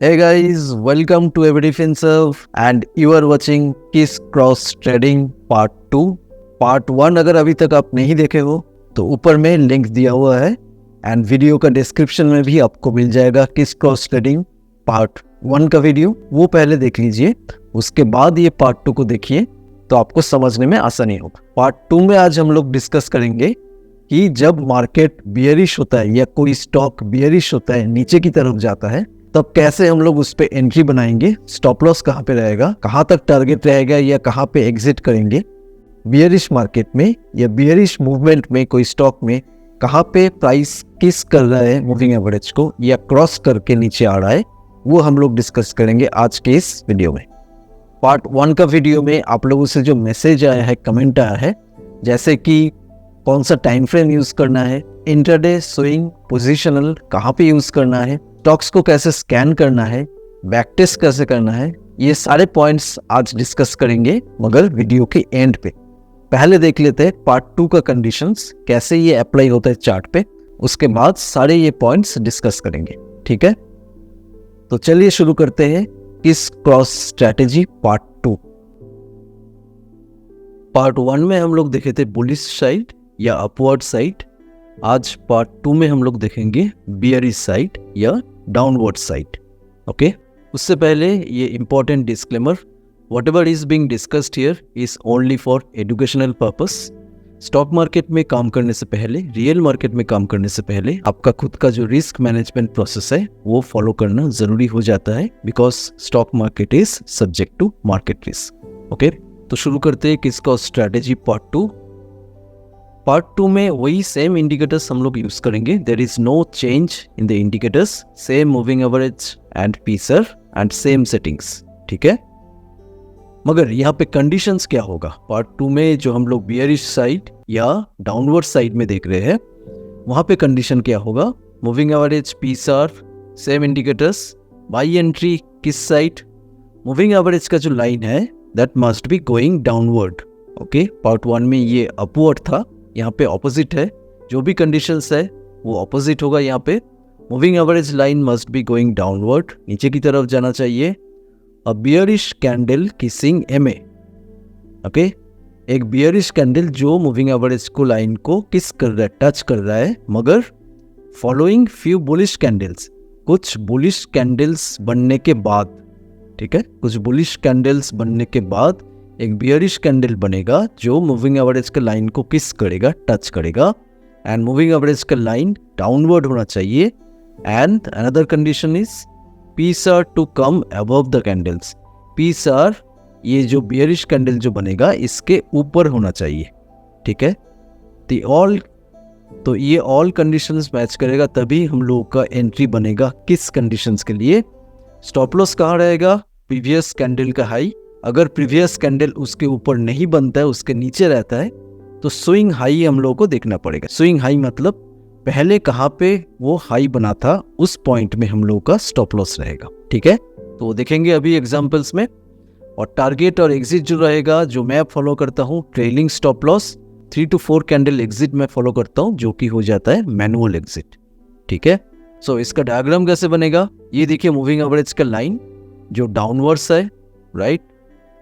Hey guys, welcome to Every Defensive and you are watching Kiss Cross Trading Part 2. Part 1 अगर अभी तक आप नहीं देखे हो तो ऊपर में लिंक दिया हुआ है एंड वीडियो का डिस्क्रिप्शन में भी आपको मिल जाएगा किस क्रॉस ट्रेडिंग पार्ट 1 का वीडियो, वो पहले देख लीजिए, उसके बाद ये पार्ट 2 को देखिए तो आपको समझने में आसानी होगा। पार्ट 2 में आज हम लोग डिस्कस करेंगे कि जब मार्केट बियरिश होता है या कोई स्टॉक बियरिश होता है, नीचे की तरफ जाता है, तब कैसे हम लोग उस पे एंट्री बनाएंगे, स्टॉप लॉस कहाँ पे रहेगा, कहाँ तक टारगेट रहेगा या कहाँ पे एग्जिट करेंगे बियरिश मार्केट में या बियरिश मूवमेंट में कोई स्टॉक में कहाँ पे प्राइस किस कर रहा है मूविंग एवरेज को या क्रॉस करके नीचे आ रहा है, वो हम लोग डिस्कस करेंगे आज के इस वीडियो में। पार्ट 1 का वीडियो में आप लोगों से जो मैसेज आया है, कमेंट आया है, जैसे कि कौन सा टाइम फ्रेम यूज करना है, इंट्राडे, स्विंग, पोजिशनल कहाँ पे यूज करना है, स्टॉक्स को कैसे स्कैन करना है, बैक टेस्ट कैसे करना है, ये सारे पॉइंट्स आज डिस्कस करेंगे मगर वीडियो के एंड पे। पहले देख लेते हैं पार्ट 2 का कंडीशंस, कैसे ये अप्लाई होता है चार्ट पे, उसके बाद सारे ये पॉइंट्स डिस्कस करेंगे। ठीक है, तो चलिए शुरू करते हैं किस क्रॉस स्ट्रैटेजी पार्ट 2। पार्ट 1 में हम लोग देखे थे बुलिश साइड या अपवर्ड साइड। आज पार्ट 2 में हम लोग देखेंगे बियरिश साइड या डाउनवर्ड साइड। ओके, उससे पहले ये important disclaimer, whatever is being discussed here is only for educational purpose. Stock market में काम करने से पहले, रियल मार्केट में काम करने से पहले आपका खुद का जो रिस्क मैनेजमेंट प्रोसेस है वो फॉलो करना जरूरी हो जाता है, because stock market is subject to market risk. Okay, तो शुरू करते हैं किसका स्ट्रैटेजी पार्ट 2। पार्ट 2 में वही सेम इंडिकेटर्स हम लोग यूज करेंगे। There is no change in the indicators, same moving average and PSAR and same settings. ठीक है, मगर यहाँ पे कंडीशंस क्या होगा पार्ट 2 में, जो हम लोग बियरिश साइड या डाउनवर्ड साइड में देख रहे हैं, वहां पे कंडीशन क्या होगा, moving average, PSAR, same indicators, buy entry किस साइड, मूविंग एवरेज का जो लाइन है that must be going downward. Okay, part 1 में ये अपवर्ड था, यहाँ पे ऑपोजिट है, जो भी कंडीशंस है वो ऑपोजिट होगा। यहाँ पे moving average line must be going downward, नीचे की तरफ जाना चाहिए। अ bearish candle kissing MA. Okay, एक बियरिश कैंडल जो मूविंग एवरेज को लाइन को किस कर रहा है, टच कर रहा है, मगर फॉलोइंग फ्यू बुलिश कैंडल्स, कुछ बुलिश कैंडल्स बनने के बाद, ठीक है, कुछ बुलिश कैंडल्स बनने के बाद एक बियरिश कैंडल बनेगा जो मूविंग एवरेज का लाइन को किस करेगा, टच करेगा, एंड मूविंग एवरेज का लाइन डाउनवर्ड होना चाहिए। And another condition is PSAR to come above the candles. PSAR, ये जो बियरिश कैंडल जो बनेगा इसके ऊपर होना चाहिए। ठीक है, तो ये ऑल कंडीशंस मैच करेगा तभी हम लोगों का एंट्री बनेगा। किस कंडीशंस के लिए, स्टॉप लॉस कहाँ रहेगा, प्रीवियस कैंडल का हाई। अगर प्रीवियस कैंडल उसके ऊपर नहीं बनता है, उसके नीचे रहता है, तो स्विंग हाई हम लोगों को देखना पड़ेगा। स्विंग हाई मतलब पहले कहाँ पे वो हाई बना था, उस पॉइंट में हम लोगों का स्टॉप लॉस रहेगा। ठीक है, तो वो देखेंगे अभी एग्जांपल्स में। और टारगेट और एग्जिट जो रहेगा, जो मैं फॉलो करता हूँ, trailing stop loss 3 to 4 candle exit मैं फॉलो करता हूँ, जो कि हो जाता है मैनुअल एग्जिट। ठीक है, सो इसका डायग्राम कैसे बनेगा, ये देखिए मूविंग एवरेज का लाइन जो डाउनवर्ड्स है, राइट।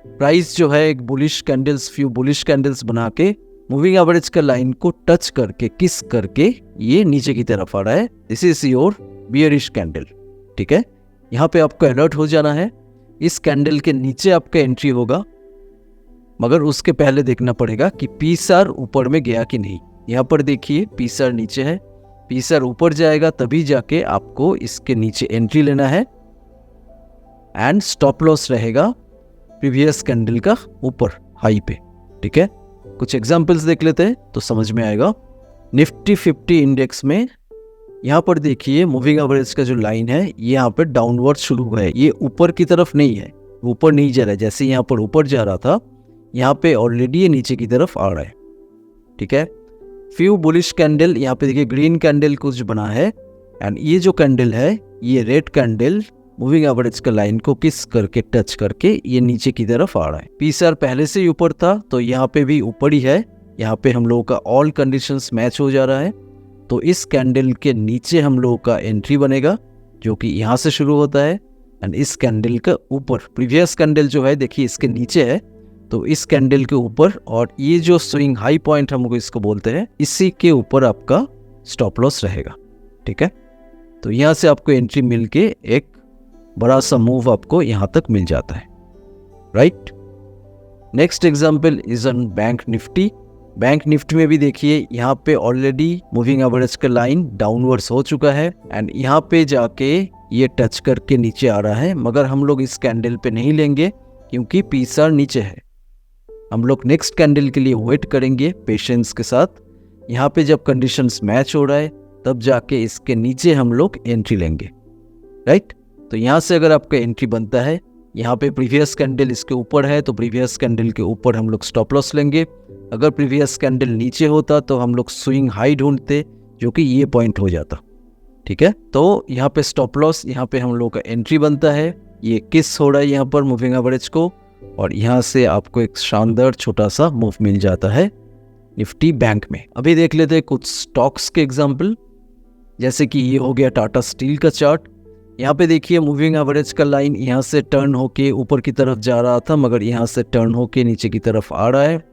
प्राइस जो है एक bullish candles, few bullish candles बना के मूविंग एवरेज का लाइन को टच करके, किस करके ये नीचे की तरफ आ रहा है। This is your bearish candle. ठीक है, यहाँ पे आपको अलर्ट हो जाना है, इस कैंडल के नीचे आपका एंट्री होगा, मगर उसके पहले देखना पड़ेगा कि पीसर ऊपर में गया कि नहीं। यहाँ पर देखिए पीसर नीचे है, पीसर ऊपर जाएगा तभी जाके आपको इसके नीचे एंट्री लेना है, एंड स्टॉप लॉस रहेगा प्रीवियस कैंडल का ऊपर हाई पे। ठीक है, कुछ एग्जांपल्स देख लेते हैं तो समझ में आएगा। निफ्टी 50 इंडेक्स में यहाँ पर देखिए मूविंग एवरेज का जो लाइन है ये यहाँ पर डाउनवर्ड शुरू हुआ है, ये ऊपर की तरफ नहीं है, ऊपर नहीं जा रहा है। जैसे यहाँ पर ऊपर जा रहा था, यहाँ पे ऑलरेडी ये नीचे की तरफ आ रहा है। ठीक है, फ्यू बुलिश कैंडल, यहाँ पे देखिए ग्रीन कैंडल कुछ बना है, एंड ये जो कैंडल है ये रेड कैंडल मूविंग एवरेज का लाइन को किस करके, टच करके ये नीचे की तरफ आ रहा है। पीसर पहले से ही ऊपर था तो यहाँ पे भी ऊपर ही है, यहाँ पे हम लोगों का ऑल कंडीशंस मैच हो जा रहा है। तो इस कैंडल के नीचे हम लोगों का एंट्री बनेगा, जो कि यहाँ से शुरू होता है, एंड इस कैंडल के ऊपर, प्रीवियस कैंडल जो है देखिए इसके नीचे है, तो इस कैंडल के ऊपर, और ये जो स्विंग हाई पॉइंट हम लोग इसको बोलते हैं, इसी के ऊपर आपका स्टॉप लॉस रहेगा। ठीक है, तो यहाँ से आपको एंट्री मिलके एक बड़ा सा मूव आपको यहाँ तक मिल जाता है, right. Next example is on bank Nifty. Bank Nifty में भी देखिए यहाँ पे ऑलरेडी मूविंग एवरेज का लाइन डाउनवर्ड्स हो चुका है एंड यहाँ पे जाके ये टच करके नीचे आ रहा है, मगर हम लोग इस कैंडल पे नहीं लेंगे क्योंकि पीएसआर नीचे है। हम लोग नेक्स्ट कैंडल के लिए वेट करेंगे पेशेंस के साथ। यहाँ पे जब कंडीशंस मैच हो रहा है तब जाके इसके नीचे हम लोग एंट्री लेंगे, राइट। तो यहाँ से अगर आपका एंट्री बनता है, यहाँ पे प्रीवियस कैंडल इसके ऊपर है तो प्रीवियस कैंडल के ऊपर हम लोग स्टॉप लॉस लेंगे। अगर प्रीवियस कैंडल नीचे होता तो हम लोग स्विंग हाई ढूंढते, जो कि ये पॉइंट हो जाता। ठीक है, तो यहाँ पे स्टॉप लॉस, यहाँ पे हम लोग का एंट्री बनता है। ये किस हो रहा है यहाँ पर मूविंग एवरेज को, और यहाँ से आपको एक शानदार छोटा सा मूव मिल जाता है निफ्टी बैंक में। अभी देख लेते हैं कुछ स्टॉक्स के एग्जाम्पल, जैसे कि ये हो गया टाटा स्टील का चार्ट। यहाँ पे देखिए मूविंग एवरेज का लाइन यहाँ से टर्न होके ऊपर की तरफ जा रहा था, मगर यहाँ से टर्न होके नीचे की तरफ आ रहा है।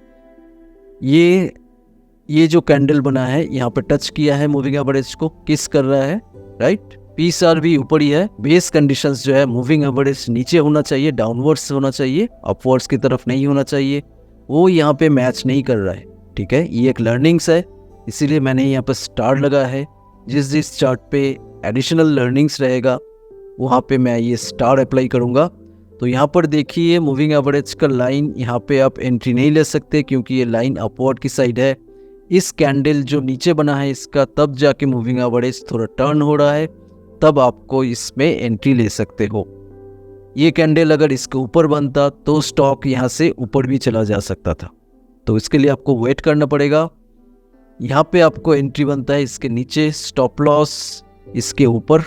ये जो कैंडल बना है यहाँ पे टच किया है मूविंग एवरेज को, किस कर रहा है, राइट। पीएसआर भी ऊपर ही है। बेस कंडीशंस जो है मूविंग एवरेज नीचे होना चाहिए, डाउनवर्ड्स होना चाहिए, अपवर्ड्स की तरफ नहीं होना चाहिए, वो यहाँ पे मैच नहीं कर रहा है। ठीक है, ये एक लर्निंग्स है, इसीलिए मैंने यहाँ पे स्टार लगा है। जिस चार्ट पे एडिशनल लर्निंग्स रहेगा वहाँ पे मैं ये स्टार अप्लाई करूँगा। तो यहाँ पर देखिए मूविंग एवरेज का लाइन, यहाँ पे आप एंट्री नहीं ले सकते क्योंकि ये लाइन अपवर्ड की साइड है। इस कैंडल जो नीचे बना है इसका, तब जाके मूविंग एवरेज थोड़ा टर्न हो रहा है, तब आपको इसमें एंट्री ले सकते हो। ये कैंडल अगर इसके ऊपर बनता तो स्टॉक यहाँ से ऊपर भी चला जा सकता था, तो इसके लिए आपको वेट करना पड़ेगा। यहाँ पे आपको एंट्री बनता है इसके नीचे, स्टॉप लॉस इसके ऊपर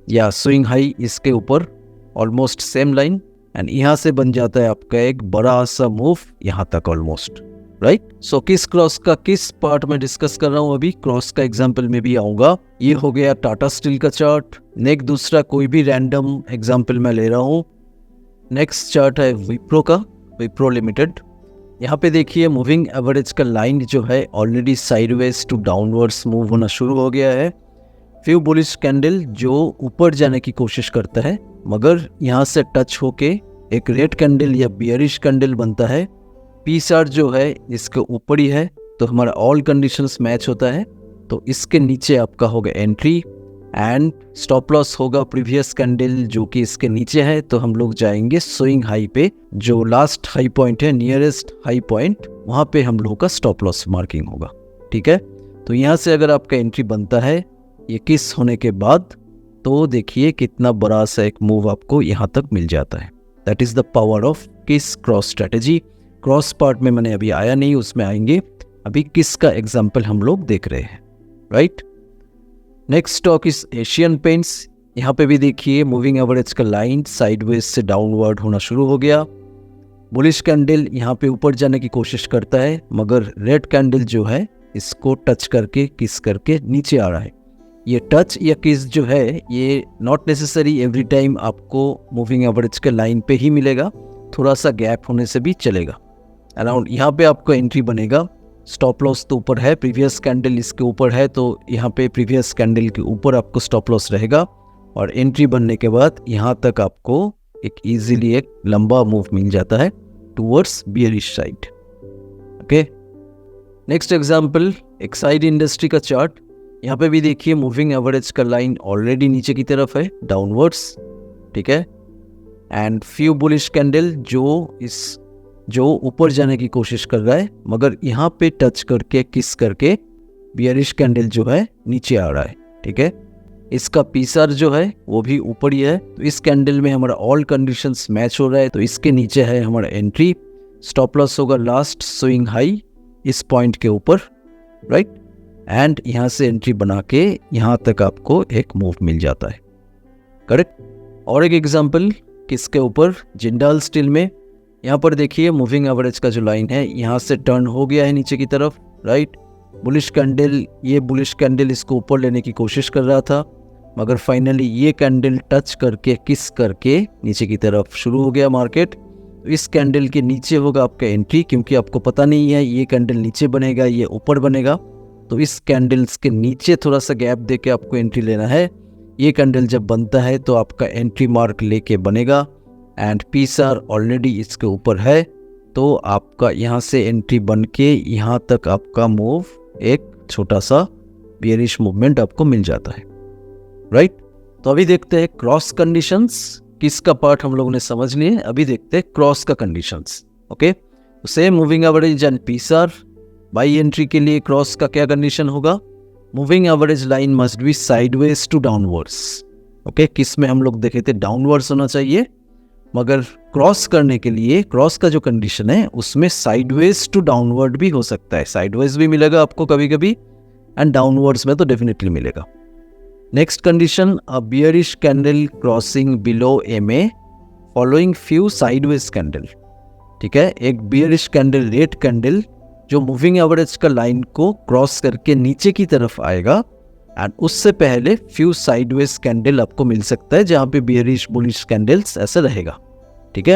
या स्विंग हाई इसके ऊपर, ऑलमोस्ट सेम लाइन, एंड यहाँ से बन जाता है आपका एक बड़ा सा मूव यहाँ तक ऑलमोस्ट, राइट। सो किस क्रॉस का किस पार्ट में डिस्कस कर रहा हूँ, अभी क्रॉस का एग्जाम्पल में भी आऊंगा। ये हो गया टाटा स्टील का चार्ट। नेक्स्ट दूसरा कोई भी रैंडम एग्जाम्पल मैं ले रहा हूँ। नेक्स्ट चार्ट है विप्रो का, विप्रो लिमिटेड। यहाँ पे देखिए मूविंग एवरेज का लाइन जो है already sideways to downwards move होना शुरू हो गया है। फ्यू बुलिश कैंडल जो ऊपर जाने की कोशिश करता है, मगर यहाँ से टच होके एक रेड कैंडल या बियरिश कैंडल बनता है। पीएसआर जो है इसके ऊपर ही है, तो हमारा ऑल कंडीशंस मैच होता है, तो इसके नीचे आपका होगा एंट्री एंड स्टॉप लॉस होगा प्रीवियस कैंडल जो कि इसके नीचे है, तो हम लोग जाएंगे स्विंग हाई पे, जो लास्ट हाई पॉइंट है, नियरेस्ट हाई पॉइंट, वहाँ पे हम लोगों का स्टॉप लॉस मार्किंग होगा। ठीक है, तो यहाँ से अगर आपका एंट्री बनता है ये किस होने के बाद, तो देखिए कितना बड़ा सा एक मूव आपको यहाँ तक मिल जाता है। That is the power of किस क्रॉस स्ट्रेटेजी। क्रॉस पार्ट में मैंने अभी आया नहीं, उसमें आएंगे। अभी किस का एग्जाम्पल हम लोग देख रहे हैं, right. Next stock is Asian paints. यहाँ पे भी देखिए मूविंग एवरेज का लाइन साइडवेज से डाउनवर्ड होना शुरू हो गया। बुलिश कैंडल यहाँ पे ऊपर जाने की कोशिश करता है, मगर रेड कैंडल जो है इसको टच करके किस करके नीचे आ रहा है। ये टच या किस जो है ये नॉट नेसेसरी एवरी टाइम आपको मूविंग एवरेज के लाइन पे ही मिलेगा, थोड़ा सा गैप होने से भी चलेगा। अराउंड यहाँ पे आपको एंट्री बनेगा। स्टॉप लॉस तो ऊपर है, प्रीवियस कैंडल इसके ऊपर है, तो यहाँ पे प्रीवियस कैंडल के ऊपर आपको स्टॉप लॉस रहेगा, और एंट्री बनने के बाद यहाँ तक आपको एक इजीली एक लंबा मूव मिल जाता है towards bearish side. Okay, next example Exide industry का चार्ट। यहाँ पे भी देखिए मूविंग एवरेज का लाइन ऑलरेडी नीचे की तरफ है, डाउनवर्ड्स। ठीक है, एंड फ्यू बुलिश कैंडल जो ऊपर जाने की कोशिश कर रहा है, मगर यहाँ पे टच करके किस करके बियरिश कैंडल जो है नीचे आ रहा है। ठीक है, इसका पीएसआर जो है वो भी ऊपर ही है, तो इस कैंडल में हमारा ऑल कंडीशंस मैच हो रहा है, तो इसके नीचे है हमारा एंट्री। स्टॉप लॉस होगा लास्ट स्विंग हाई इस पॉइंट के ऊपर, राइट, एंड यहाँ से एंट्री बना के यहाँ तक आपको एक मूव मिल जाता है, करेक्ट। और एक एग्जांपल किसके ऊपर, जिंदाल स्टील में। यहाँ पर देखिए मूविंग एवरेज का जो लाइन है यहाँ से टर्न हो गया है नीचे की तरफ, राइट। बुलिश कैंडल, ये बुलिश कैंडल इसको ऊपर लेने की कोशिश कर रहा था, मगर फाइनली ये कैंडल टच करके किस करके नीचे की तरफ शुरू हो गया मार्केट। तो इस कैंडल के नीचे होगा आपका एंट्री, क्योंकि आपको पता नहीं है ये कैंडल नीचे बनेगा ये ऊपर बनेगा। तो इस कैंडल्स के नीचे थोड़ा सा गैप देके आपको एंट्री लेना है। ये कैंडल जब बनता है तो आपका एंट्री मार्क लेके बनेगा एंड पीएसआर ऑलरेडी इसके ऊपर है, तो आपका यहाँ से एंट्री बन के यहाँ तक आपका मूव एक छोटा सा बेयरिश मूवमेंट आपको मिल जाता है, राइट। तो अभी देखते हैं क्रॉस कंडीशंस, किसका पार्ट हम लोगों ने समझ लिए। अभी देखते हैं क्रॉस का कंडीशंस। ओके, तो same moving average and PSR. Buy entry के लिए क्रॉस का क्या कंडीशन होगा, moving average line must be sideways to downwards. Okay, किस में हम लोग देखे थे डाउनवर्ड्स होना चाहिए, मगर क्रॉस करने के लिए क्रॉस का जो कंडीशन है उसमें साइडवेज टू डाउनवर्ड भी हो सकता है। साइडवेज भी मिलेगा आपको कभी कभी एंड डाउनवर्ड्स में तो डेफिनेटली मिलेगा। नेक्स्ट कंडीशन, अ bearish candle crossing below MA following few sideways candle. ठीक है, एक बियरिश कैंडल रेड कैंडल जो मूविंग एवरेज का लाइन को क्रॉस करके नीचे की तरफ आएगा एंड उससे पहले फ्यू साइडवेज कैंडल आपको मिल सकता है जहां पे बियरिश बुलिश कैंडल्स ऐसा रहेगा। ठीक है,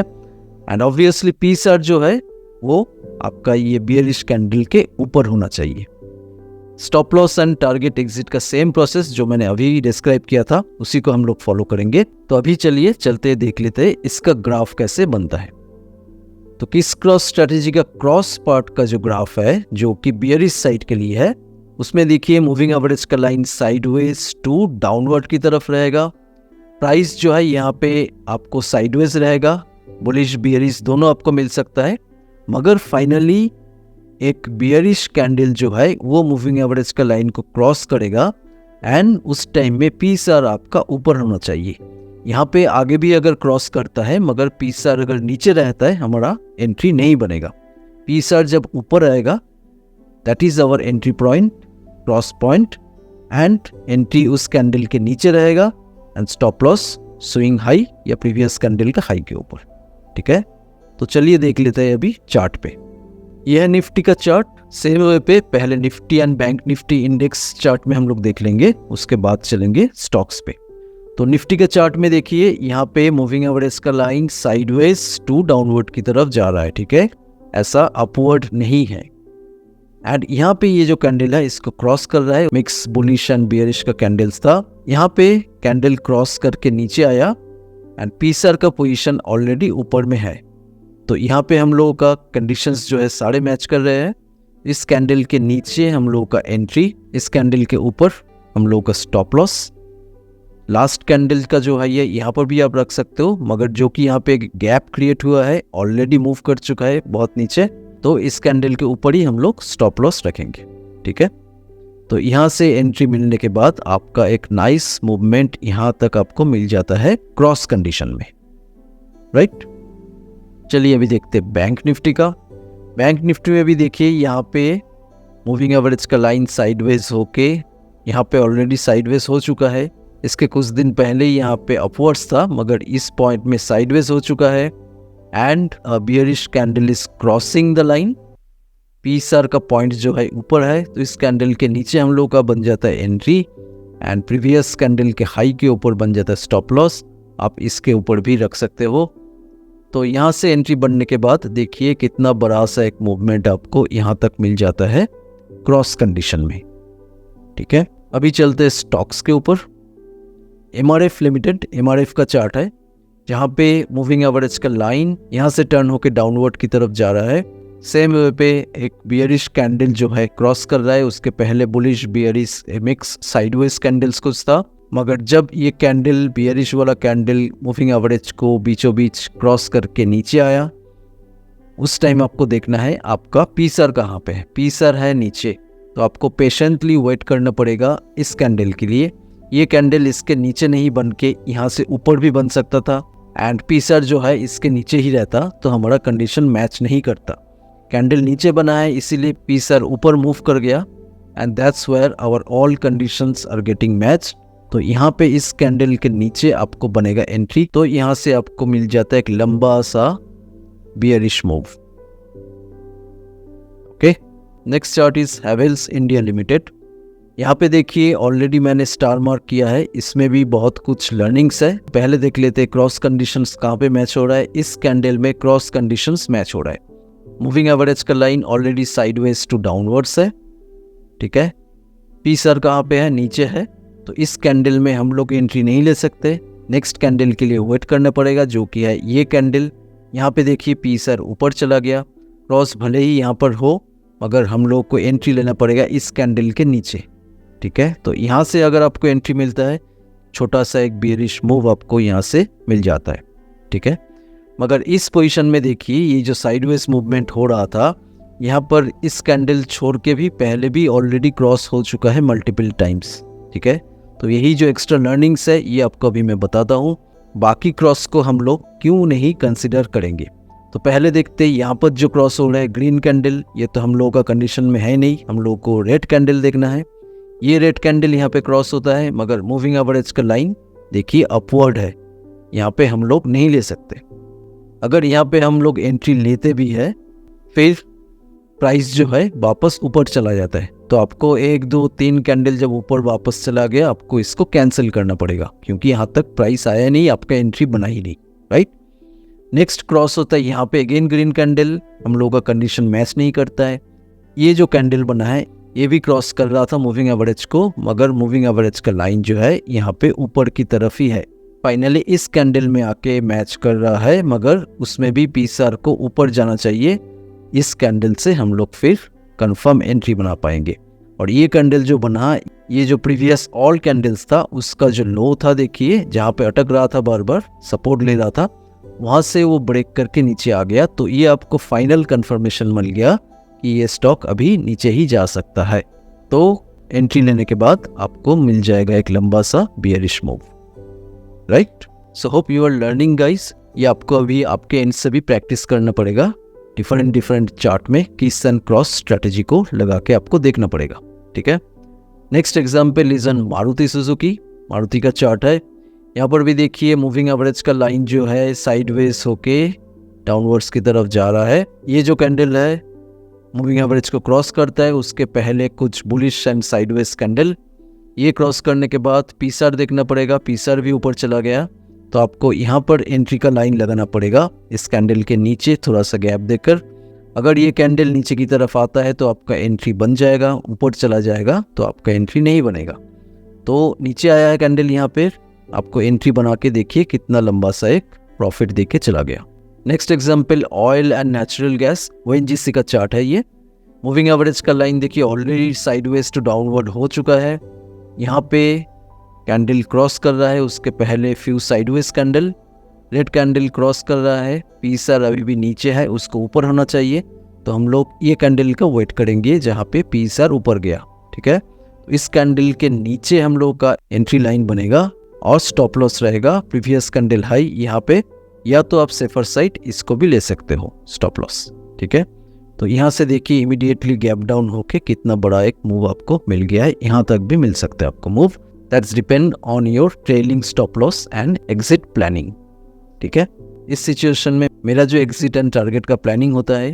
एंड ऑब्वियसली पीएसआर जो है वो आपका ये बियरिश कैंडल के ऊपर होना चाहिए। Stop loss and target exit का सेम प्रोसेस जो मैंने अभी डिस्क्राइब किया था उसी को हम लोग फॉलो करेंगे। तो अभी चलिए चलते देख लेते हैं इसका ग्राफ कैसे बनता है। तो किस क्रॉस स्ट्रेटेजी का क्रॉस पार्ट का जो ग्राफ है जो कि बियरिश साइड के लिए है, उसमें देखिए मूविंग एवरेज का लाइन साइडवेज टू डाउनवर्ड की तरफ रहेगा। प्राइस जो है यहाँ पे आपको साइडवेज रहेगा, बुलिश बियरिश दोनों आपको मिल सकता है, मगर फाइनली एक बियरिश कैंडल जो है वो मूविंग एवरेज का लाइन को क्रॉस करेगा एंड उस टाइम में पीएसआर आपका ऊपर होना चाहिए। यहाँ पे आगे भी अगर क्रॉस करता है मगर पीएसआर अगर नीचे रहता है हमारा एंट्री नहीं बनेगा। पीएसआर जब ऊपर आएगा that is our entry point, cross point, and entry उस कैंडल के नीचे रहेगा and stop loss swing high या प्रीवियस कैंडल का हाई के ऊपर। ठीक है, तो चलिए देख लेते हैं अभी चार्ट पे। यह है निफ्टी का चार्ट। सेम वे पे पहले Nifty and bank Nifty index chart में हम लोग देख लेंगे, उसके बाद चलेंगे स्टॉक्स पे। तो निफ्टी के चार्ट में देखिए यहाँ पे मूविंग एवरेज का लाइन साइडवेज टू डाउनवर्ड की तरफ जा रहा है। ठीक है, ऐसा अपवर्ड नहीं है एंड यहाँ पे ये जो कैंडल है इसको क्रॉस कर रहा है। मिक्स बुलिश एंड बियरिश का कैंडल्स था, यहाँ पे कैंडल क्रॉस करके नीचे आया एंड पीएसआर का पोजीशन ऑलरेडी ऊपर में है। तो यहाँ पे हम लोगों का कंडीशंस जो है सारे मैच कर रहे हैं। इस कैंडल के नीचे हम लोगों का एंट्री, इस कैंडल के ऊपर हम लोगों का स्टॉप लॉस। लास्ट कैंडल का जो है ये यहाँ पर भी आप रख सकते हो, मगर जो कि यहाँ पे गैप क्रिएट हुआ है ऑलरेडी मूव कर चुका है बहुत नीचे, तो इस कैंडल के ऊपर ही हम लोग स्टॉप लॉस रखेंगे। ठीक है, तो यहाँ से एंट्री मिलने के बाद आपका एक नाइस मूवमेंट यहाँ तक आपको मिल जाता है क्रॉस कंडीशन में, राइट। चलिए अभी देखते हैं बैंक निफ्टी का। बैंक निफ्टी में भी देखिए यहाँ पे मूविंग एवरेज का लाइन साइडवेज होके यहाँ पे ऑलरेडी साइडवेज हो चुका है। इसके कुछ दिन पहले यहाँ पे अपवर्ड्स था मगर इस पॉइंट में साइडवेज हो चुका है and bearish candle is crossing the line. PSR का पॉइंट जो है ऊपर है, तो इस कैंडल के नीचे हम लोग का बन जाता है एंट्री एंड प्रीवियस कैंडल के हाई के ऊपर बन जाता है स्टॉप लॉस। आप इसके ऊपर भी रख सकते हो। तो यहाँ से एंट्री बनने के बाद देखिए कितना बड़ा सा एक मूवमेंट आपको यहाँ तक मिल जाता है क्रॉस कंडीशन में। ठीक है, अभी चलते हैं स्टॉक्स के ऊपर। एमआरएफ लिमिटेड, एमआरएफ का चार्ट है जहाँ पे मूविंग एवरेज का लाइन यहाँ से टर्न होकर डाउनवर्ड की तरफ जा रहा है। सेम वे पे एक बियरिश कैंडल जो है क्रॉस कर रहा है, उसके पहले bullish bearish mix sideways candles कुछ था, मगर जब ये कैंडल बियरिश वाला कैंडल मूविंग एवरेज को बीचों बीच क्रॉस करके नीचे आया, उस टाइम आपको देखना है आपका पीएसआर कहाँ पे है। पीएसआर है नीचे, तो आपको पेशेंटली वेट करना पड़ेगा इस कैंडल के लिए। ये कैंडल इसके नीचे नहीं बन के यहाँ से ऊपर भी बन सकता था एंड पीएसआर जो है इसके नीचे ही रहता, तो हमारा कंडीशन मैच नहीं करता। कैंडल नीचे बना है इसीलिए पीएसआर ऊपर मूव कर गया and that's where our all conditions are getting match. तो यहाँ पे इस कैंडल के नीचे आपको बनेगा एंट्री, तो यहाँ से आपको मिल जाता है एक लंबा सा bearish move. Okay, next chart is Havells India limited. यहाँ पे देखिए ऑलरेडी मैंने स्टार मार्क किया है, इसमें भी बहुत कुछ लर्निंग्स है। पहले देख लेते हैं क्रॉस कंडीशंस कहाँ पे मैच हो रहा है। इस कैंडल में क्रॉस कंडीशंस मैच हो रहा है। मूविंग एवरेज का line already sideways to downwards है, ठीक है। पी सर कहाँ पे है, नीचे है, तो इस कैंडल में हम लोग एंट्री नहीं ले सकते। नेक्स्ट कैंडल के लिए वेट करना पड़ेगा, जो कि है ये कैंडल। यहाँ पे देखिए पी सर ऊपर चला गया, क्रॉस भले ही यहाँ पर हो मगर हम लोग को एंट्री लेना पड़ेगा इस कैंडल के नीचे, ठीक है। तो यहाँ से अगर आपको एंट्री मिलता है, छोटा सा एक बेरिश मूव आपको यहाँ से मिल जाता है, ठीक है। मगर इस पोजीशन में देखिए ये जो साइडवेज मूवमेंट हो रहा था, यहाँ पर इस कैंडल छोड़ के भी पहले भी ऑलरेडी क्रॉस हो चुका है मल्टीपल टाइम्स, ठीक है। तो यही जो एक्स्ट्रा लर्निंग्स है ये आपको अभी मैं बताता हूँ। बाकी क्रॉस को हम लोग क्यों नहीं कंसिडर करेंगे। तो पहले देखते हैं यहाँ पर जो क्रॉस हो रहा है ग्रीन कैंडल, ये तो हम लोगों का कंडीशन में है नहीं, हम लोग को रेड कैंडल देखना है। ये रेड कैंडल यहाँ पे क्रॉस होता है, मगर मूविंग एवरेज का लाइन देखिए अपवर्ड है, यहाँ पे हम लोग नहीं ले सकते। अगर यहाँ पे हम लोग एंट्री लेते भी है, फिर प्राइस जो है वापस ऊपर चला जाता है। तो आपको 1 2 3 कैंडल जब ऊपर वापस चला गया, आपको इसको कैंसिल करना पड़ेगा, क्योंकि यहाँ तक प्राइस आया नहीं, आपका एंट्री बना ही नहीं, राइट। नेक्स्ट क्रॉस होता है यहाँ पे अगेन ग्रीन कैंडल, हम लोगों का कंडीशन मैच नहीं करता है। ये जो कैंडल बना है ये भी क्रॉस कर रहा था मूविंग एवरेज को, मगर मूविंग एवरेज का लाइन जो है यहाँ पे ऊपर की तरफ ही है। फाइनली इस कैंडल में आके मैच कर रहा है, मगर उसमें भी पीएसआर को ऊपर जाना चाहिए। इस कैंडल से हम लोग फिर कंफर्म एंट्री बना पाएंगे। और ये कैंडल जो बना, ये जो प्रीवियस ऑल कैंडल्स था उसका जो लो था, देखिए जहाँ पे अटक रहा था, बार बार सपोर्ट ले रहा था, वहाँ से वो ब्रेक करके नीचे आ गया। तो ये आपको फाइनल कंफर्मेशन मिल गया कि ये स्टॉक अभी नीचे ही जा सकता है। तो एंट्री लेने के बाद आपको मिल जाएगा एक लंबा सा bearish move, right. So hope you are learning guys. ये आपको अभी आपके एंड से भी प्रैक्टिस करना पड़ेगा, डिफरेंट चार्ट में किस एंड क्रॉस स्ट्रेटेजी को लगा के आपको देखना पड़ेगा, ठीक है। Next example is on Maruti Suzuki. Maruti का चार्ट है, यहाँ पर भी देखिए मूविंग एवरेज का लाइन जो है साइडवेज होके डाउनवर्ड्स की तरफ जा रहा है। ये जो कैंडल है मूविंग एवरेज को क्रॉस करता है, उसके पहले कुछ बुलिश एंड साइडवेज कैंडल, ये क्रॉस करने के बाद पीएसआर देखना पड़ेगा। पीएसआर भी ऊपर चला गया, तो आपको यहाँ पर एंट्री का लाइन लगाना पड़ेगा इस कैंडल के नीचे, थोड़ा सा गैप देकर। अगर ये कैंडल नीचे की तरफ आता है तो आपका एंट्री बन जाएगा, ऊपर चला जाएगा तो आपका एंट्री नहीं बनेगा। तो नीचे आया है कैंडल, यहाँ पर आपको एंट्री बना के देखिए कितना लंबा सा एक प्रॉफिट दे के चला गया। Next example oil and natural gas, ONGC का चार्ट है ये। मूविंग एवरेज का लाइन देखिए ऑलरेडी साइडवेज टू डाउनवर्ड हो चुका है। यहाँ पे कैंडल क्रॉस कर रहा है, उसके पहले few sideways candle, red candle cross कर रहा है। पीएसआर अभी भी नीचे है, उसको ऊपर होना चाहिए। तो हम लोग ये कैंडल का वेट करेंगे जहाँ पे पीएसआर ऊपर गया, ठीक है। तो इस कैंडल के नीचे हम लोग का एंट्री लाइन बनेगा और स्टॉप लॉस रहेगा प्रीवियस कैंडल हाई यहाँ पे, या तो आप सेफर साइड इसको भी ले सकते हो स्टॉप लॉस, ठीक है। तो यहाँ से देखिए इमीडिएटली गैप डाउन होके कितना बड़ा एक मूव आपको मिल गया है, यहाँ तक भी मिल सकता है आपको move. That's depend on your trailing stop loss and exit planning, ठीक है। इस सिचुएशन में मेरा जो एग्जिट एंड टारगेट का प्लानिंग होता है,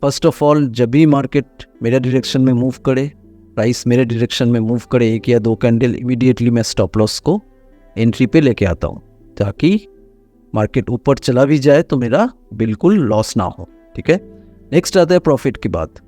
फर्स्ट ऑफ ऑल जब भी मार्केट मेरे डायरेक्शन में मूव करे, प्राइस मेरे डायरेक्शन में मूव करे 1 या 2 कैंडल, इमीडिएटली मैं स्टॉप लॉस को एंट्री पे लेके आता हूँ, ताकि मार्केट ऊपर चला भी जाए तो मेरा बिल्कुल लॉस ना हो, ठीक है। नेक्स्ट आता है प्रॉफिट की बात।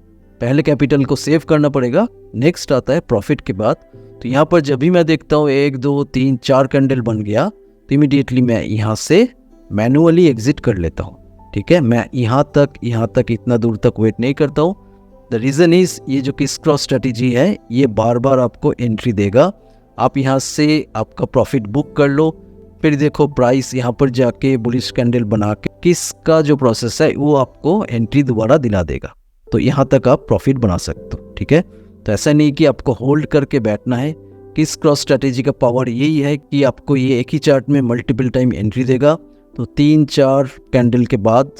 पहले कैपिटल को सेव करना पड़ेगा, नेक्स्ट आता है प्रॉफिट की बात। तो यहाँ पर जब भी मैं देखता हूँ 1 2 3 4 कैंडल बन गया, तो इमीडिएटली मैं यहाँ से मैनुअली एग्जिट कर लेता हूँ, ठीक है। मैं यहाँ तक इतना दूर तक वेट नहीं करता हूँ। द रीज़न इज ये जो किस क्रॉस स्ट्रेटेजी है, ये बार बार आपको एंट्री देगा। आप यहाँ से आपका प्रॉफिट बुक कर लो, फिर देखो प्राइस यहाँ पर जाके बुलिश कैंडल बना के किसका जो प्रोसेस है वो आपको एंट्री दोबारा दिला देगा। तो यहाँ तक आप प्रॉफिट बना सकते हो, ठीक है। तो ऐसा नहीं कि आपको होल्ड करके बैठना है। किस क्रॉस स्ट्रेटेजी का पावर यही है कि आपको ये एक ही चार्ट में मल्टीपल टाइम एंट्री देगा। तो 3-4 कैंडल के बाद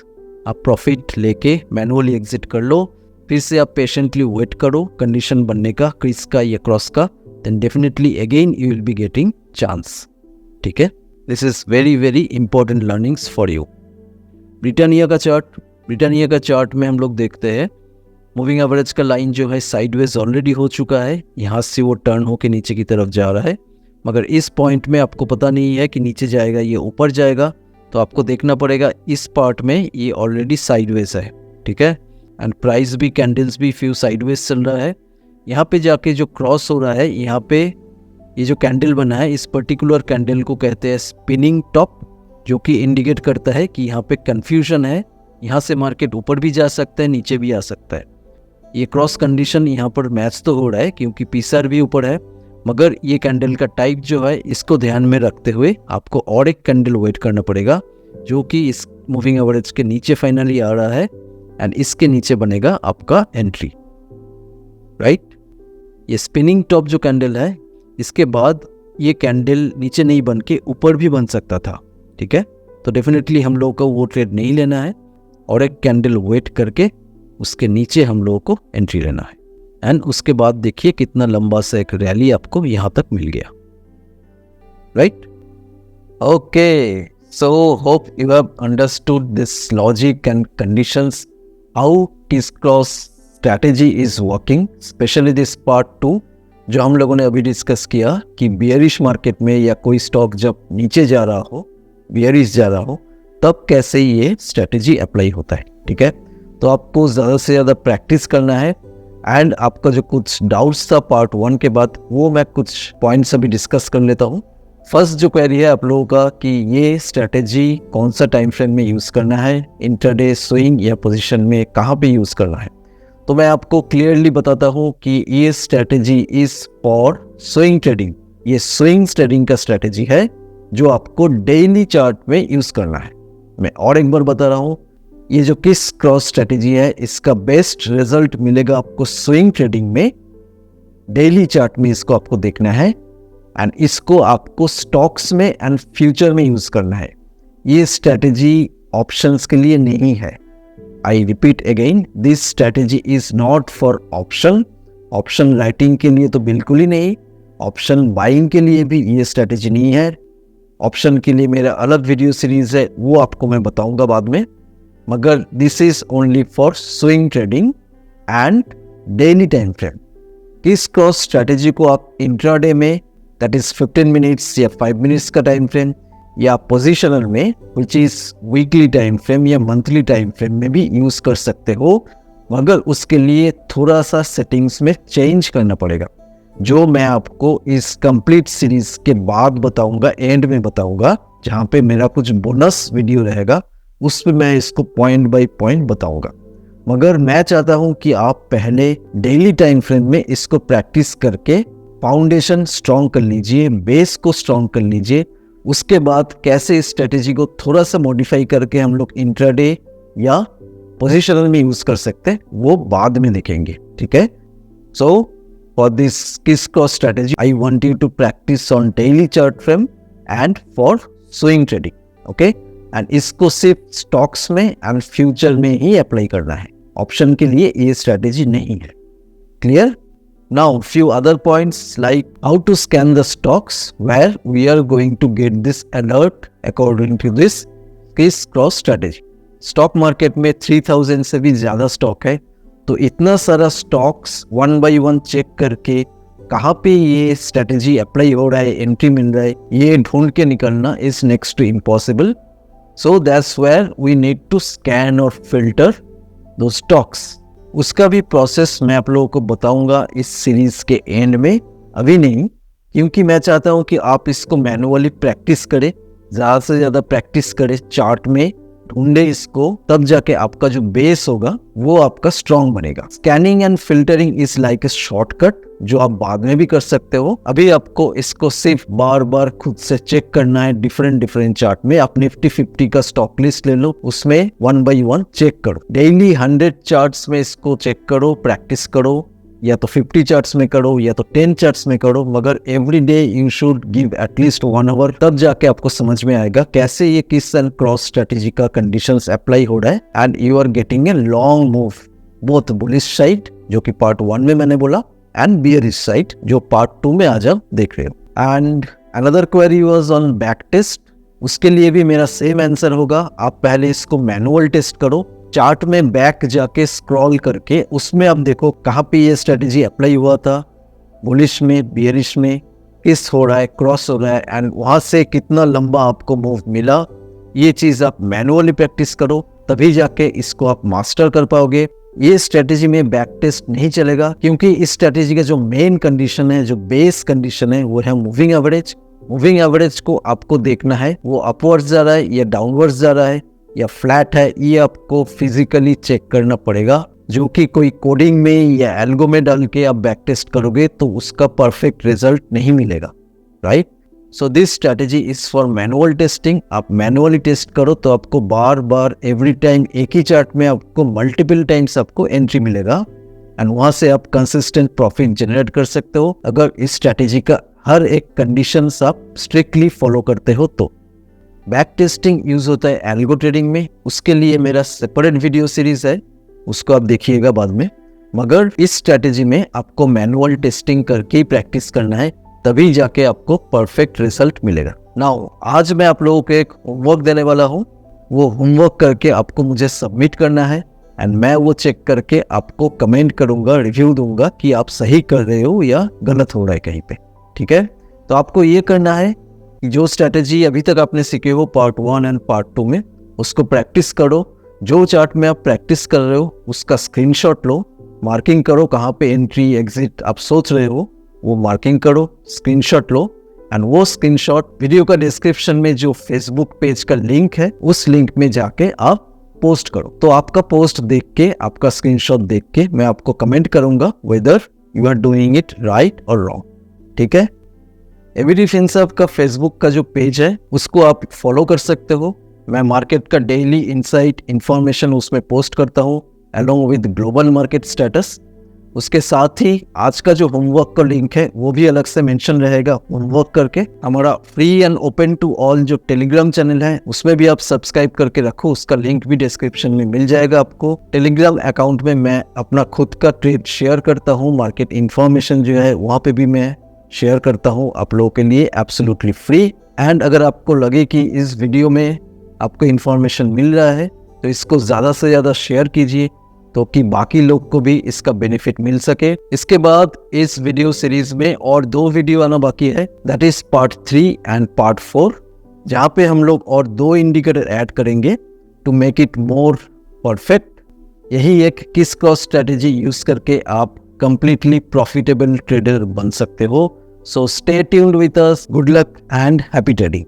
आप प्रॉफिट लेके मैनुअली एग्जिट कर लो, फिर से आप पेशेंटली वेट करो कंडीशन बनने का, क्रीज का या क्रॉस का, then definitely again you will be getting chance, ठीक है। This is very very important learnings for you. Britannia का चार्ट में हम लोग देखते हैं मूविंग एवरेज का लाइन जो है साइडवेज ऑलरेडी हो चुका है, यहाँ से वो टर्न होके नीचे की तरफ जा रहा है, मगर इस पॉइंट में आपको पता नहीं है कि नीचे जाएगा ये ऊपर जाएगा, तो आपको देखना पड़ेगा इस पार्ट में ये ऑलरेडी साइडवेज है, ठीक है। एंड प्राइस भी, कैंडल्स भी फ्यू साइडवेज चल रहा है। यहाँ पे जाके जो क्रॉस हो रहा है, यहाँ पे ये जो कैंडल बना है, इस पर्टिकुलर कैंडल को कहते हैं स्पिनिंग टॉप, जो कि इंडिकेट करता है कि यहाँ पे कंफ्यूजन है, यहाँ से मार्केट ऊपर भी जा सकता है, नीचे भी आ सकता है। ये क्रॉस कंडीशन यहाँ पर मैच तो हो रहा है क्योंकि पीसर भी ऊपर है, मगर ये कैंडल का टाइप जो है इसको ध्यान में रखते हुए आपको और एक कैंडल वेट करना पड़ेगा जो कि इस मूविंग एवरेज के नीचे फाइनली आ रहा है, एंड इसके नीचे बनेगा आपका एंट्री, राइट। ये स्पिनिंग टॉप जो कैंडल है, इसके बाद ये कैंडल नीचे नहीं बन के ऊपर भी बन सकता था, ठीक है। तो डेफिनेटली हम लोगों को वो ट्रेड नहीं लेना है, और एक कैंडल वेट करके उसके नीचे हम लोगों को एंट्री लेना है। एंड उसके बाद देखिए कितना लंबा सा एक रैली आपको यहाँ तक मिल गया, right. Okay, so hope you have understood this logic and conditions, how T-Cross strategy is working, specially this part 2 जो हम लोगों ने अभी डिस्कस किया कि बियरिश मार्केट में या कोई स्टॉक जब नीचे जा रहा हो, बियरिश जा रहा हो, तब कैसे ये स्ट्रैटेजी अप्लाई होता है, ठीक है। तो आपको ज़्यादा से ज़्यादा प्रैक्टिस करना है, एंड आपका जो कुछ डाउट्स था पार्ट 1 के बाद, वो मैं कुछ पॉइंट्स अभी डिस्कस कर लेता हूँ। फर्स्ट जो क्वेरी है आप लोगों का कि ये स्ट्रैटेजी कौन सा टाइम फ्रेम में यूज़ करना है, इंट्राडे, स्विंग या पोजीशन में, कहाँ पे यूज़ करना है। तो मैं आपको क्लियरली बताता हूँ कि ये strategy is for swing trading. ये स्विंग ट्रेडिंग का स्ट्रैटेजी है जो आपको डेली चार्ट में यूज़ करना है। मैं और एक बार बता रहा हूँ, ये जो किस क्रॉस स्ट्रैटेजी है, इसका बेस्ट रिजल्ट मिलेगा आपको स्विंग ट्रेडिंग में, डेली चार्ट में इसको आपको देखना है, एंड इसको आपको स्टॉक्स में एंड फ्यूचर में यूज करना है। ये स्ट्रैटेजी ऑप्शंस के लिए नहीं है। I repeat again, this strategy is not for option writing के लिए तो बिल्कुल ही नहीं, ऑप्शन बाइंग के लिए भी ये स्ट्रैटेजी नहीं है। ऑप्शन के लिए मेरा अलग वीडियो सीरीज है, वो आपको मैं बताऊंगा बाद में, मगर this is only for swing trading and daily time frame. किस क्रॉस स्ट्रैटेजी को आप इंट्राडे में, दैट इज 15 मिनट्स या 5 मिनट्स का टाइम फ्रेम, या पोजिशनल में which is weekly time frame या मंथली टाइम फ्रेम में भी यूज कर सकते हो, मगर उसके लिए थोड़ा सा सेटिंग्स में चेंज करना पड़ेगा, जो मैं आपको इस कंप्लीट सीरीज के बाद बताऊंगा, एंड में बताऊंगा, जहां पे मेरा कुछ बोनस वीडियो रहेगा, उस पर मैं इसको पॉइंट बाय पॉइंट बताऊंगा। मगर मैं चाहता हूं कि आप पहले डेली टाइम फ्रेम में इसको प्रैक्टिस करके फाउंडेशन स्ट्रॉन्ग कर लीजिए, बेस को स्ट्रॉन्ग कर लीजिए। उसके बाद कैसे इस स्ट्रेटेजी को थोड़ा सा मॉडिफाई करके हम लोग इंट्राडे या पोजिशनल में यूज कर सकते हैं, वो बाद में देखेंगे, ठीक है। So for this kiss cross strategy I want you to practice on daily chart frame and for swing trading, okay. And इसको सिर्फ स्टॉक्स में एंड फ्यूचर में ही अप्लाई करना है, ऑप्शन के लिए ये स्ट्रेटेजी नहीं है। Clear? Now few other points like how to scan the stocks, where we are going to get this alert according to this cross strategy. Stock market में 3000 से भी ज़्यादा स्टॉक है, तो इतना सारा स्टॉक्स 1 by 1 चेक करके कहाँ पे ये स्ट्रेटेजी अप्लाई हो रहा है, एंट्री मिल रहा है, ये ढूंढ के निकलना is next to impossible. So that's where we need to scan और फिल्टर दो स्टॉक्स। उसका भी प्रोसेस मैं आप लोगों को बताऊंगा इस सीरीज के एंड में, अभी नहीं, क्योंकि मैं चाहता हूं कि आप इसको मैनुअली प्रैक्टिस करें, ज़्यादा से ज़्यादा प्रैक्टिस करें, चार्ट में ढूंढे इसको, तब जाके आपका जो बेस होगा वो आपका स्ट्रॉन्ग बनेगा। Scanning and filtering is like a shortcut, जो आप बाद में भी कर सकते हो। अभी आपको इसको सिर्फ बार बार खुद से चेक करना है डिफरेंट चार्ट में। आप निफ्टी 50 का स्टॉक लिस्ट ले लो, उसमें 1 by 1 चेक करो, डेली 100 चार्ट्स में इसको चेक करो, प्रैक्टिस करो, या तो 50 चार्ट्स में करो या तो 10 चार्ट्स में करो, मगर every day you should give एटलीस्ट 1 आवर, तब जाके आपको समझ में आएगा कैसे ये किस एंड क्रॉस स्ट्रेटेजी का कंडीशंस अप्लाई हो रहा है, and you are getting a long move, both bullish side जो कि पार्ट 1 में मैंने बोला, एंड बियरिश साइड जो पार्ट 2 में आज आप देख रहे हो। And another query was on back test, उसके लिए भी मेरा सेम आंसर होगा, आप पहले इसको मैनुअल टेस्ट करो, चार्ट में बैक जाके स्क्रॉल करके उसमें आप देखो कहाँ पे ये स्ट्रेटेजी अप्लाई हुआ था, बुलिश में, बियरिश में, किस हो रहा है, क्रॉस हो रहा है, एंड वहां से कितना लंबा आपको मूव मिला। ये चीज आप मैनुअली प्रैक्टिस करो, तभी जाके इसको आप मास्टर कर पाओगे। ये स्ट्रेटेजी में बैक टेस्ट नहीं चलेगा, क्योंकि इस स्ट्रेटेजी का जो मेन कंडीशन है, जो बेस कंडीशन है, वो है मूविंग एवरेज। मूविंग एवरेज को आपको देखना है वो अपवर्ड्स जा रहा है या डाउनवर्ड्स जा रहा है या फ्लैट है, ये आपको फिजिकली चेक करना पड़ेगा, जो कि कोई कोडिंग में या एल्गो में डाल के आप बैक टेस्ट करोगे तो उसका परफेक्ट रिजल्ट नहीं मिलेगा, right. So this strategy is for manual testing. आप मैनुअली टेस्ट करो तो आपको बार बार एवरी टाइम एक ही चार्ट में आपको मल्टीपल टाइम्स आपको एंट्री मिलेगा, एंड वहां से आप कंसिस्टेंट प्रॉफिट जनरेट कर सकते हो अगर इस स्ट्रैटेजी का हर एक कंडीशन आप स्ट्रिक्टली फॉलो करते हो तो। बैक टेस्टिंग यूज होता है एल्गो ट्रेडिंग में, उसके लिए मेरा सेपरेट वीडियो सीरीज है, उसको आप देखिएगा बाद में। मगर इस स्ट्रैटेजी में आपको मैनुअल टेस्टिंग करके ही प्रैक्टिस करना है, तभी जाके आपको परफेक्ट रिजल्ट मिलेगा। नाउ आज मैं आप लोगों को एक होमवर्क देने वाला हूँ, वो होमवर्क करके आपको मुझे सबमिट करना है, एंड मैं वो चेक करके आपको कमेंट करूंगा, रिव्यू दूंगा कि आप सही कर रहे हो या गलत हो रहा है कहीं पे, ठीक है। तो आपको ये करना है कि जो स्ट्रैटेजी अभी तक आपने सीखे हो पार्ट 1 एंड पार्ट 2 में, उसको प्रैक्टिस करो। जो चार्ट में आप प्रैक्टिस कर रहे हो उसका स्क्रीनशॉट लो, मार्किंग करो कहाँ पे एंट्री एग्जिट आप सोच रहे हो, वो मार्किंग करो, स्क्रीनशॉट लो, एंड वो स्क्रीनशॉट वीडियो का डिस्क्रिप्शन में जो फेसबुक पेज का लिंक है उस लिंक में जाके आप पोस्ट करो। तो आपका पोस्ट देख के, आपका स्क्रीनशॉट देख के मैं आपको कमेंट करूंगा whether you are doing it right और रॉन्ग, ठीक है। एबीडी फिनसर्व का फेसबुक का जो पेज है उसको आप फॉलो कर सकते हो। मैं मार्केट का डेली इनसाइट इंफॉर्मेशन उसमें पोस्ट करता हूँ along with global market status. उसके साथ ही आज का जो होमवर्क का लिंक है वो भी अलग से मेंशन रहेगा। होमवर्क करके हमारा free and open to all जो टेलीग्राम चैनल है उसमें भी आप सब्सक्राइब करके रखो, उसका लिंक भी डिस्क्रिप्शन में मिल जाएगा आपको। टेलीग्राम अकाउंट में मैं अपना खुद का ट्रेड शेयर करता हूँ, मार्केट इंफॉर्मेशन जो है वहाँ पे भी मैं शेयर करता हूँ आप लोगों के लिए एब्सोल्युटली फ्री। एंड अगर आपको लगे कि इस वीडियो में आपको इंफॉर्मेशन मिल रहा है तो इसको ज़्यादा से ज़्यादा शेयर कीजिए, तो कि बाकी लोग को भी इसका बेनिफिट मिल सके। इसके बाद इस वीडियो सीरीज में और 2 वीडियो आना बाकी है, that is part 3 and part 4, जहाँ पे हम लोग और 2 इंडिकेटर ऐड करेंगे to make it more perfect. यही एक किस क्रॉस स्ट्रेटेजी यूज करके आप कंप्लीटली प्रॉफिटेबल ट्रेडर बन सकते हो। So stay tuned with us, good luck and happy trading.